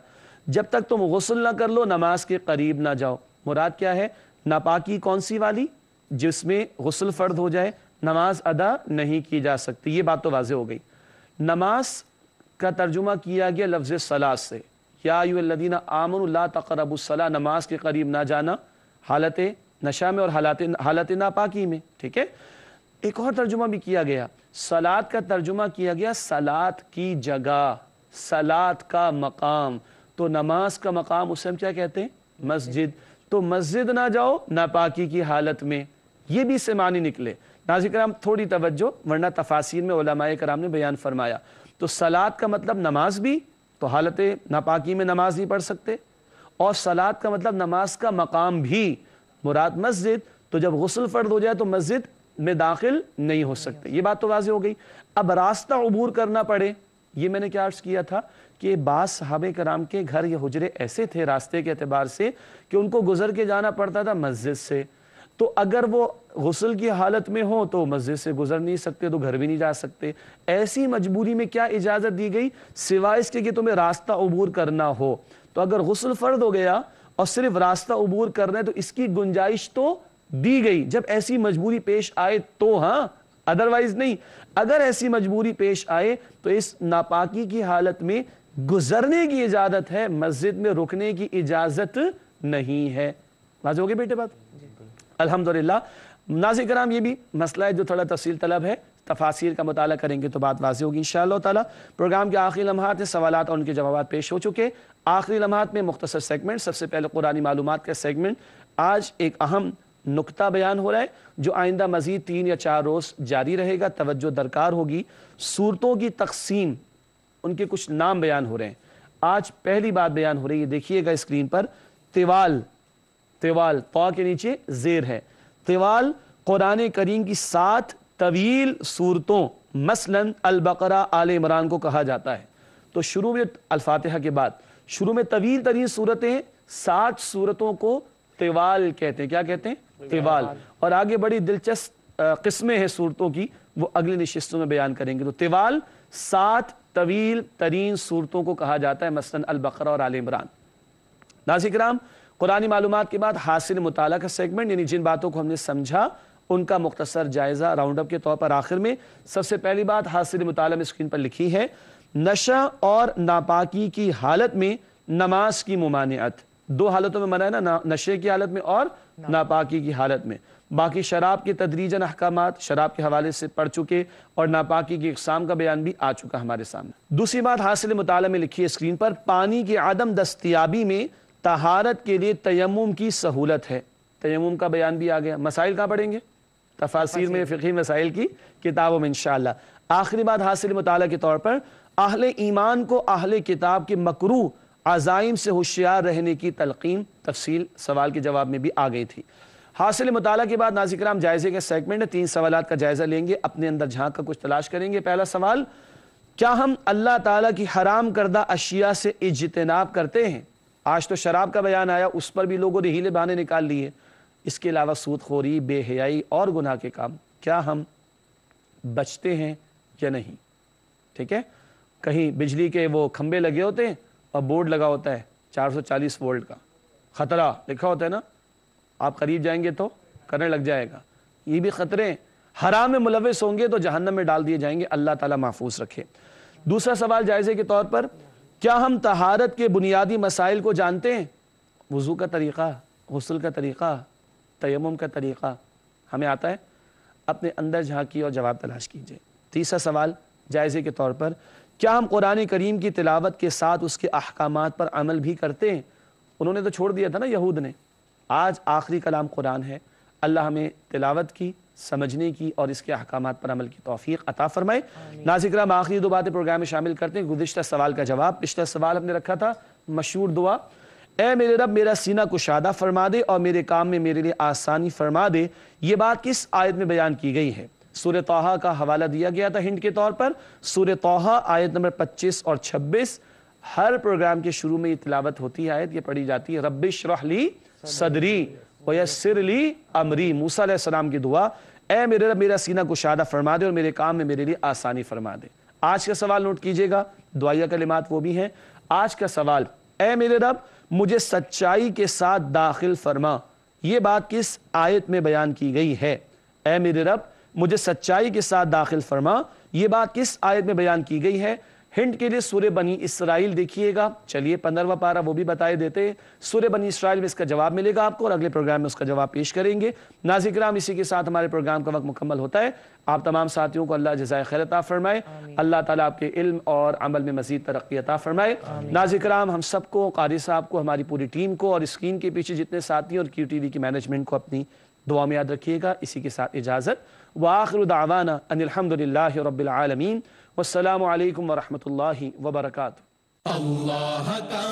جب تک تم غسل نہ کر لو نماز کے قریب نہ جاؤ۔ مراد کیا ہے؟ ناپاکی کون سی والی؟ جس میں غسل فرض ہو جائے، نماز ادا نہیں کی جا سکتی، یہ بات تو واضح ہو گئی۔ نماز کا ترجمہ کیا گیا لفظ صلاۃ سے، یا ایھا الذین آمنوا لا تقربوا الصلاۃ، نماز کے قریب نہ جانا حالت نشہ میں اور حالت ناپاکی میں۔ ٹھیک ہے، ایک اور ترجمہ بھی کیا گیا، صلاۃ کا ترجمہ کیا گیا صلاۃ کی جگہ، صلاۃ کا مقام، تو نماز کا مقام اسے ہم کیا کہتے ہیں؟ مسجد، تو مسجد نہ جاؤ ناپاکی کی حالت میں، یہ بھی اس سے معنی نکلے۔ ناظرین کرام تھوڑی توجہ، ورنہ تفاسیر میں علماء کرام نے بیان فرمایا، تو صلاۃ کا مطلب نماز بھی، تو حالت ناپاکی میں نماز نہیں پڑھ سکتے، اور صلاۃ کا مطلب نماز کا مقام بھی، مراد مسجد، تو جب غسل فرض ہو جائے تو مسجد میں داخل نہیں ہو سکتے، یہ بات تو واضح ہو گئی۔ اب راستہ عبور کرنا پڑے، یہ میں نے کیا عرض کیا تھا کہ بعض صحابہ کرام کے گھر یا حجرے ایسے تھے راستے کے اعتبار سے کہ ان کو گزر کے جانا پڑتا تھا مسجد سے، تو اگر وہ غسل کی حالت میں ہو تو مسجد سے گزر نہیں سکتے، تو گھر بھی نہیں جا سکتے۔ ایسی مجبوری میں کیا اجازت دی گئی؟ سوائے اس کے کہ تمہیں راستہ عبور کرنا ہو، تو اگر غسل فرض ہو گیا اور صرف راستہ عبور کرنا ہے تو اس کی گنجائش تو دی گئی، جب ایسی مجبوری پیش آئے تو، ہاں، ادروائز نہیں۔ اگر ایسی مجبوری پیش آئے تو اس ناپاکی کی حالت میں گزرنے کی اجازت ہے، مسجد میں رکنے کی اجازت نہیں ہے۔ واضح ہوگی بیٹے بات؟ الحمدللہ۔ ناظرین کرام، یہ بھی مسئلہ ہے جو تھوڑا تفصیل طلب ہے، तफासिर का मुताला करेंगे तो बात वाज़ेह होगी इंशाअल्लाह ताला। प्रोग्राम के आखिरी लम्हात हैं, सवालात और उनके जवाब पेश हो चुके। आखिरी लम्हात में मुख्तसर सेगमेंट, सबसे पहले कुरानी मालूमात का सेगमेंट। आज एक अहम नुक्ता बयान हो रहा है जो आइंदा मज़ीद 3 या 4 रोज़ जारी रहेगा। तवज्जो दरकार होगी। सूरतों की तकसीम, उनके कुछ नाम बयान हो रहे हैं। आज पहली बात बयान हो रही है, देखिएगा स्क्रीन पर, तिवाल। तिवाल तौ के नीचे ज़ेर है। तिवाल कुरान करीम की 7 तवील सूरतों मसलन अल बकरा, आल इमरान को कहा जाता है। तो शुरू में अल फातिहा के बाद शुरू में तवील तरीन सूरतें, 7 सूरतों को तिवाल कहते हैं। क्या कहते हैं? तिवाल। और आगे बड़ी दिलचस्प किस्में हैं सूरतों की, वो अगली नशिस्तों में बयान करेंगे। तो तिवाल 7 तवील तरीन सूरतों को कहा जाता है, मसलन अल बकरा और आल इमरान। नाज़रीन किराम, कुरानी मालूमात के बाद हासिल मुताला का सेगमेंट, यानी जिन बातों को हमने समझा उनका मुख्तसर जायजा राउंड अप के तौर पर। आखिर में सबसे पहली बात हासिल मुताला में स्क्रीन पर लिखी है, नशा और नापाकी की हालत में नमाज की मुमानियत। 2 हालतों में मना है ना, नशे की हालत में और नापाकी की हालत में। बाकी शराब के तदरीजन अहकामात शराब के हवाले से पढ़ चुके और नापाकी की इक़साम का बयान भी आ चुका हमारे सामने। दूसरी बात हासिल मुताला में लिखी है स्क्रीन पर, पानी की आदम दस्तयाबी में तहारत के लिए तयम्मुम की सहूलत है। तयम्मुम का बयान भी आ गया। मसाइल कहाँ पढ़ेंगे? तफासीर में, फ़िक़ही मसाइल की किताबों में इंशाअल्लाह। आखिरी बात हासिल मुताला के तौर पर, अहले ईमान को अहले किताब के मकरूह अज़ाइम से होशियार रहने की तलक़ीन। तफसील सवाल के जवाब में भी आ गई थी। हासिल मुताला के बाद नाज़रीन किराम जायज़े के सेगमेंट है, 3 सवालात का जायज़ा लेंगे, अपने अंदर झांक कर कुछ तलाश करेंगे। पहला सवाल, क्या हम अल्लाह ताला की हराम करदा अशिया से इज्तिनाब करते हैं? आज तो शराब का बयान आया, उस पर भी लोगों ने हीले बहाने निकाल लिए। इसके अलावा सूदखोरी, बेहयाई और गुनाह के काम, क्या हम बचते हैं या नहीं? ठीक है, कहीं बिजली के वो खंबे लगे होते हैं और बोर्ड लगा होता है 440 वोल्ट का, खतरा लिखा होता है ना, आप करीब जाएंगे तो करंट लग जाएगा। ये भी खतरे, हराम में मुलव्वस होंगे तो जहन्नम में डाल दिए जाएंगे। अल्लाह ताला महफूज रखे। दूसरा सवाल जायजे के तौर पर, क्या हम तहारत के बुनियादी मसाइल को जानते हैं? वुज़ू का तरीक़ा, गुस्ल का तरीक़ा, तयम्मुम का तरीक़ा हमें आता है? अपने अंदर झांकिए और जवाब तलाश कीजिए। तीसरा सवाल जायज़े के तौर पर, क्या हम कुरान करीम की तिलावत के साथ उसके अहकामात पर अमल भी करते हैं? उन्होंने तो छोड़ दिया था ना यहूद ने। आज आखिरी कलाम कुरान है। अल्लाह हमें तिलावत की, समझने की और इसके अहकामात पर अमल की तौफीक अता फरमाए। नाज़रीन किराम, आखिरी 2 बातें प्रोग्राम में शामिल करते हैं। गुज़िश्ता सवाल का जवाब। पिछला सवाल हमने रखा था मशहूर दुआ, ए मेरे रब मेरा सीना कुशादा फरमा दे और मेरे काम में मेरे लिए आसानी फरमा दे। ये बात किस आयत में बयान की गई है? सूरह तौहा का हवाला दिया गया था हिंट के तौर पर। सूरह तौहा आयत नंबर 25 और 26। हर प्रोग्राम के शुरू में ये तिलावत होती है, आयत ये पढ़ी जाती है, रब्बिश्रह ली सदरी वयस्सिर ली अमरी। मूसा अलैहिस्सलाम की दुआ, ए मेरे रब मेरा सीना कुशादा फरमा दे और मेरे काम में मेरे लिए आसानी फरमा दे। आज का सवाल नोट कीजिएगा, दुआया कलिमात वो भी हैं। आज का सवाल, ए मेरे रब मुझे सच्चाई के साथ दाखिल फरमा। ये बात किस आयत में बयान की गई है? ए मेरे रब मुझे सच्चाई के साथ दाखिल फरमा, ये बात किस आयत में बयान की गई है? हिंट के लिए सूरह बनी इसराइल देखिएगा। चलिए 15वां पारा वो भी बताए देते हैं। सूरह बनी इसराइल में इसका जवाब मिलेगा आपको और अगले प्रोग्राम में उसका जवाब पेश करेंगे। नाज़रीन किराम, इसी के साथ हमारे प्रोग्राम का वक्त मुकम्मल होता है। आप तमाम साथियों को अल्लाह जज़ाए खैर अता फरमाए। अल्लाह ताला आपके इल्म और अमल में मज़ीद तरक्की अता फरमाए। नाज़रीन किराम, हम सबको, क़ारी साहब को, हमारी पूरी टीम को और स्क्रीन के पीछे जितने साथी और QTV की मैनेजमेंट को अपनी दुआ में याद रखिएगा। इसी के साथ इजाज़त। व आखिरु दावाना अनिल हम्दुलिल्लाहि रब्बिल आलमीन। वस्सलामु अलैकुम व रहमतुल्लाहि व बरकातुहू। अल्लाह का